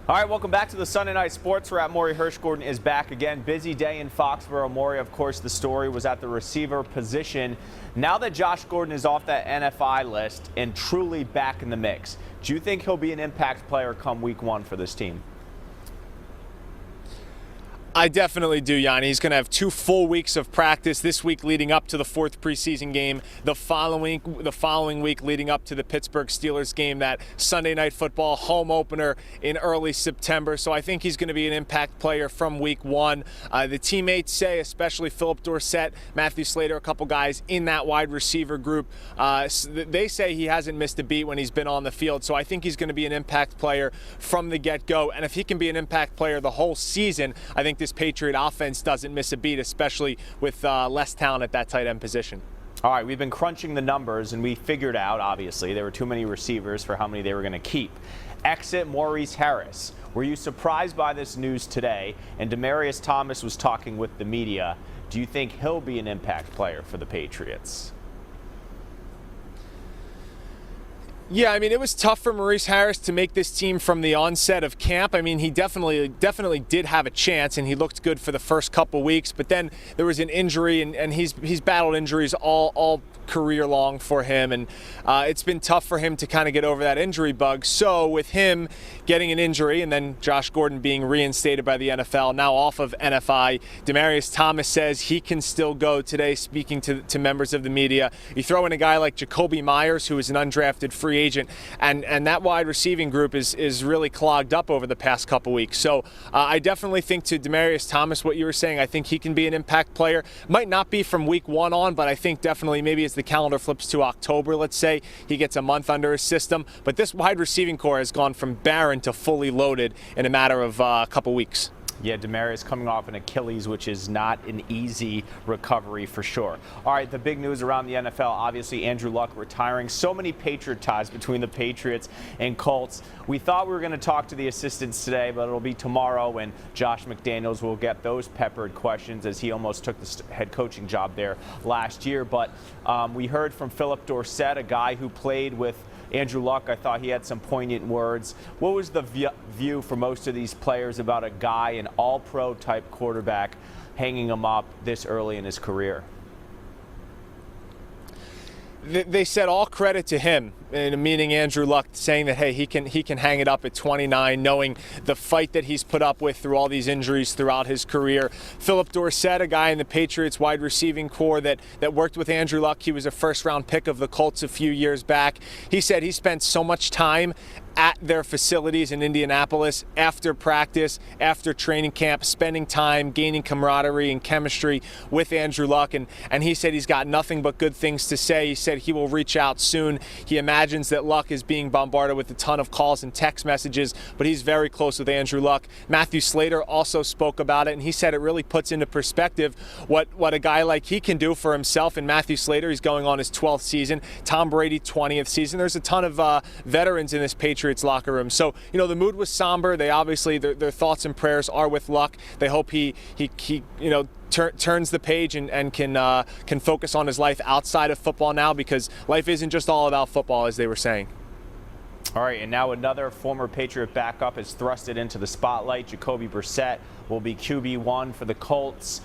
All right, welcome back to the Sunday Night Sports Wrap. Morey Hershgordon is back again. Busy day in Foxboro. Morey, of course, the story was at the receiver position. Now that Josh Gordon is off that NFI list and truly back in the mix, do you think he'll be an impact player come week one for this team? I definitely do, Yanni. He's going to have 2 full weeks of practice this week leading up to the 4th preseason game, the following week leading up to the Pittsburgh Steelers game, that Sunday Night Football home opener in early September. So I think he's going to be an impact player from week one. The teammates say, especially Philip Dorsett, Matthew Slater, a couple guys in that wide receiver group, they say he hasn't missed a beat when he's been on the field. So I think he's going to be an impact player from the get-go. And if he can be an impact player the whole season, I think this Patriot offense doesn't miss a beat, especially with less talent at that tight end position. All right, we've been crunching the numbers, and we figured out, obviously, there were too many receivers for how many they were going to keep. Exit Maurice Harris. Were you surprised by this news today? And Demaryius Thomas was talking with the media. Do you think he'll be an impact player for the Patriots? Yeah, I mean, it was tough for Maurice Harris to make this team from the onset of camp. I mean, he definitely did have a chance, and he looked good for the first couple weeks. But then there was an injury, and he's battled injuries all career long for him, and it's been tough for him to kind of get over that injury bug. So with him getting an injury, and then Josh Gordon being reinstated by the NFL, now off of NFI, Demaryius Thomas says he can still go today, speaking to members of the media. You throw in a guy like Jacoby Myers, who is an undrafted free agent, and that wide receiving group is really clogged up over the past couple weeks. So I definitely think, to Demaryius Thomas, what you were saying, I think he can be an impact player. Might not be from week one on, but I think definitely maybe as the calendar flips to October, let's say, he gets a month under his system. But this wide receiving core has gone from barren to fully loaded in a matter of a couple weeks. Yeah, Demaryius coming off an Achilles, which is not an easy recovery for sure. All right, the big news around the NFL, obviously Andrew Luck retiring. So many Patriot ties between the Patriots and Colts. We thought we were going to talk to the assistants today, but it'll be tomorrow when Josh McDaniels will get those peppered questions, as he almost took the head coaching job there last year. But we heard from Philip Dorsett, a guy who played with Andrew Luck. I thought he had some poignant words. What was the view for most of these players about a guy, an all-pro type quarterback, hanging him up this early in his career? They said all credit to him, meaning Andrew Luck, saying that, hey, he can hang it up at 29, knowing the fight that he's put up with through all these injuries throughout his career. Philip Dorsett, a guy in the Patriots wide receiving core that worked with Andrew Luck. He was a first-round pick of the Colts a few years back. He said he spent so much time at their facilities in Indianapolis after practice, after training camp, spending time gaining camaraderie and chemistry with Andrew Luck, and he said he's got nothing but good things to say. He said he will reach out soon. He imagines that Luck is being bombarded with a ton of calls and text messages, but he's very close with Andrew Luck. Matthew Slater also spoke about it, and he said it really puts into perspective what a guy like he can do for himself. And Matthew Slater, he's going on his 12th season. Tom Brady, 20th season. There's a ton of veterans in this Patriots locker room. So, you know, the mood was somber. They obviously, their thoughts and prayers are with Luck. They hope he turns the page and can focus on his life outside of football now, because life isn't just all about football, as they were saying. All right, and now another former Patriot backup has thrusted into the spotlight. Jacoby Brissette will be QB1 for the Colts.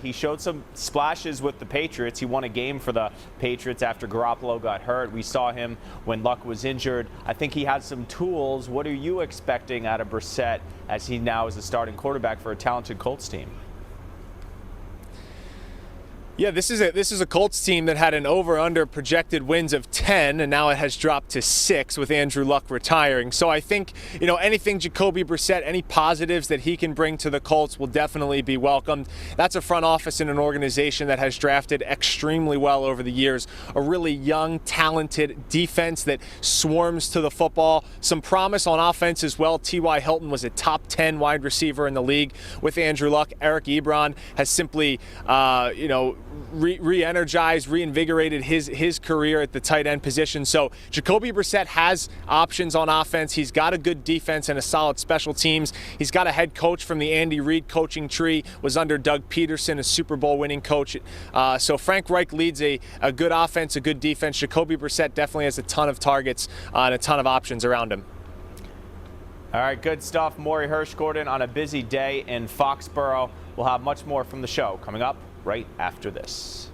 He showed some splashes with the Patriots. He won a game for the Patriots after Garoppolo got hurt. We saw him when Luck was injured. I think he had some tools. What are you expecting out of Brissette as he now is the starting quarterback for a talented Colts team? Yeah, this is a Colts team that had an over-under projected wins of 10, and now it has dropped to 6 with Andrew Luck retiring. So I think, you know, anything Jacoby Brissett, any positives that he can bring to the Colts will definitely be welcomed. That's a front office in an organization that has drafted extremely well over the years. A really young, talented defense that swarms to the football. Some promise on offense as well. T.Y. Hilton was a top 10 wide receiver in the league with Andrew Luck. Eric Ebron has simply, re-energized, reinvigorated his career at the tight end position. So Jacoby Brissett has options on offense. He's got a good defense and a solid special teams. He's got a head coach from the Andy Reid coaching tree, was under Doug Peterson, a Super Bowl winning coach. So Frank Reich leads a good offense, a good defense. Jacoby Brissett definitely has a ton of targets and a ton of options around him. All right, good stuff. Morey Hershgordon on a busy day in Foxboro. We'll have much more from the show coming up right after this.